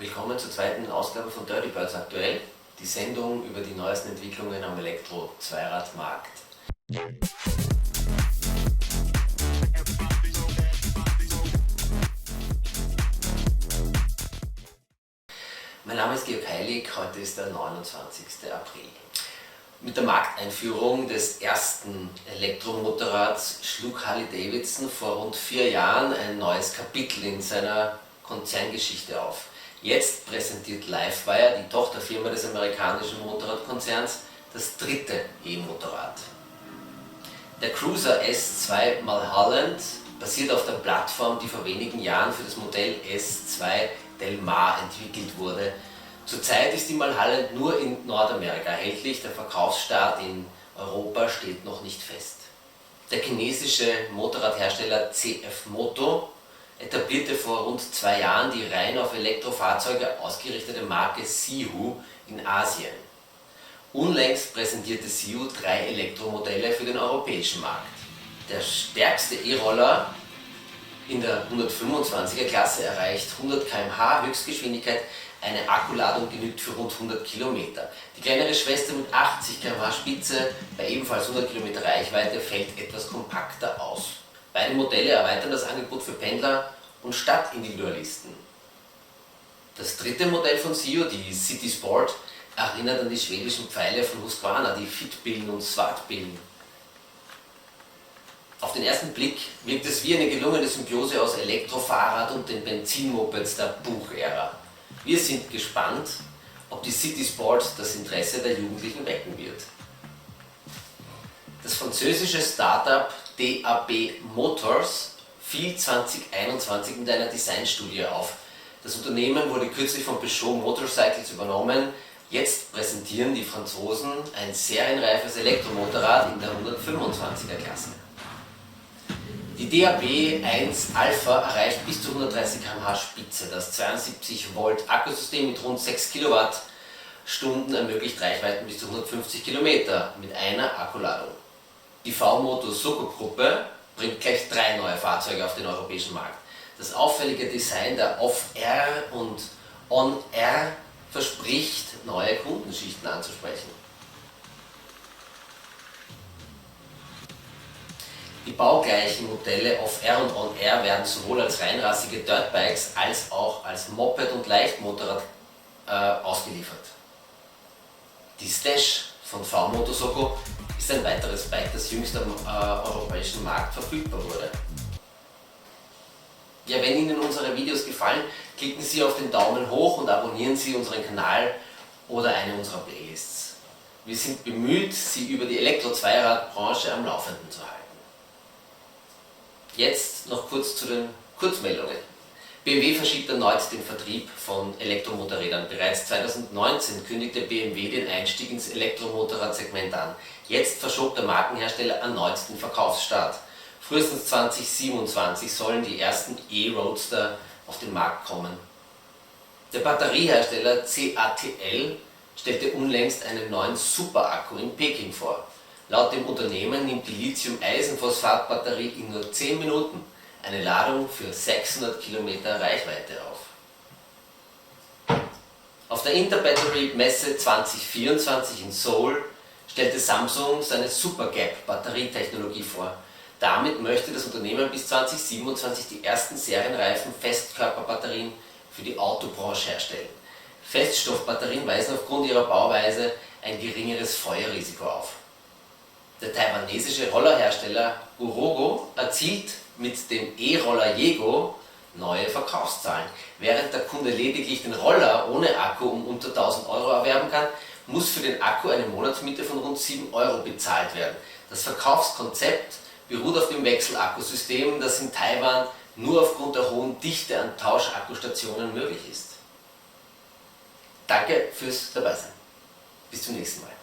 Willkommen zur zweiten Ausgabe von Dirty Birds aktuell, die Sendung über die neuesten Entwicklungen am Elektro-Zweiradmarkt. Mein Name ist Georg Heilig, heute ist der 29. April. Mit der Markteinführung des ersten Elektromotorrads schlug Harley-Davidson vor rund 4 Jahren ein neues Kapitel in seiner Konzerngeschichte auf. Jetzt präsentiert Livewire, die Tochterfirma des amerikanischen Motorradkonzerns, das dritte E-Motorrad. Der Cruiser S2 Mulholland basiert auf der Plattform, die vor wenigen Jahren für das Modell S2 Del Mar entwickelt wurde. Zurzeit ist die Mulholland nur in Nordamerika erhältlich, der Verkaufsstart in Europa steht noch nicht fest. Der chinesische Motorradhersteller CF Moto etablierte vor rund 2 Jahren die rein auf Elektrofahrzeuge ausgerichtete Marke Sihu in Asien. Unlängst präsentierte Sihu 3 Elektromodelle für den europäischen Markt. Der stärkste E-Roller in der 125er Klasse erreicht 100 km/h Höchstgeschwindigkeit, eine Akkuladung genügt für rund 100 Kilometer. Die kleinere Schwester mit 80 km/h Spitze bei ebenfalls 100 Kilometer Reichweite fällt etwas kompakter aus. Beide Modelle erweitern das Angebot für Pendler und Stadtindividualisten. Das dritte Modell von Sihu, die City Sport, erinnert an die schwedischen Pfeile von Husqvarna, die Fitbillen und Svartbillen. Auf den ersten Blick wirkt es wie eine gelungene Symbiose aus Elektrofahrrad und den Benzinmopeds der Buchära. Wir sind gespannt, ob die City Sport das Interesse der Jugendlichen wecken wird. Das französische Startup DAB Motors fiel 2021 mit einer Designstudie auf. Das Unternehmen wurde kürzlich von Peugeot Motorcycles übernommen. Jetzt präsentieren die Franzosen ein serienreifes Elektromotorrad in der 125er Klasse. Die DAB 1 Alpha erreicht bis zu 130 km/h Spitze. Das 72 Volt Akkusystem mit rund 6 Kilowattstunden ermöglicht Reichweiten bis zu 150 Kilometer mit einer Akkuladung. Die V-Moto Soko Gruppe bringt gleich 3 neue Fahrzeuge auf den europäischen Markt. Das auffällige Design der Off-Air und On-Air verspricht, neue Kundenschichten anzusprechen. Die baugleichen Modelle Off-Air und On-Air werden sowohl als reinrassige Dirtbikes als auch als Moped und Leichtmotorrad ausgeliefert. Die Stash von V-Moto Soko ist ein weiteres Bike, das jüngst am europäischen Markt verfügbar wurde. Ja, wenn Ihnen unsere Videos gefallen, klicken Sie auf den Daumen hoch und abonnieren Sie unseren Kanal oder eine unserer Playlists. Wir sind bemüht, Sie über die Elektro-Zweirad-Branche am Laufenden zu halten. Jetzt noch kurz zu den Kurzmeldungen. BMW verschiebt erneut den Vertrieb von Elektromotorrädern. Bereits 2019 kündigte BMW den Einstieg ins Elektromotorradsegment an. Jetzt verschob der Markenhersteller erneut den Verkaufsstart. Frühestens 2027 sollen die ersten E-Roadster auf den Markt kommen. Der Batteriehersteller CATL stellte unlängst einen neuen Superakku in Peking vor. Laut dem Unternehmen nimmt die Lithium-Eisenphosphat-Batterie in nur 10 Minuten eine Ladung für 600 Kilometer Reichweite auf. Auf der Interbattery Messe 2024 in Seoul stellte Samsung seine SuperGap Batterietechnologie vor. Damit möchte das Unternehmen bis 2027 die ersten serienreifen Festkörperbatterien für die Autobranche herstellen. Feststoffbatterien weisen aufgrund ihrer Bauweise ein geringeres Feuerrisiko auf. Der taiwanesische Rollerhersteller Gorogo erzielt mit dem E-Roller Jego neue Verkaufszahlen. Während der Kunde lediglich den Roller ohne Akku um unter 1000 € erwerben kann, muss für den Akku eine Monatsmiete von rund 7 € bezahlt werden. Das Verkaufskonzept beruht auf dem Wechselakkusystem, das in Taiwan nur aufgrund der hohen Dichte an Tauschakkustationen möglich ist. Danke fürs Dabeisein. Bis zum nächsten Mal.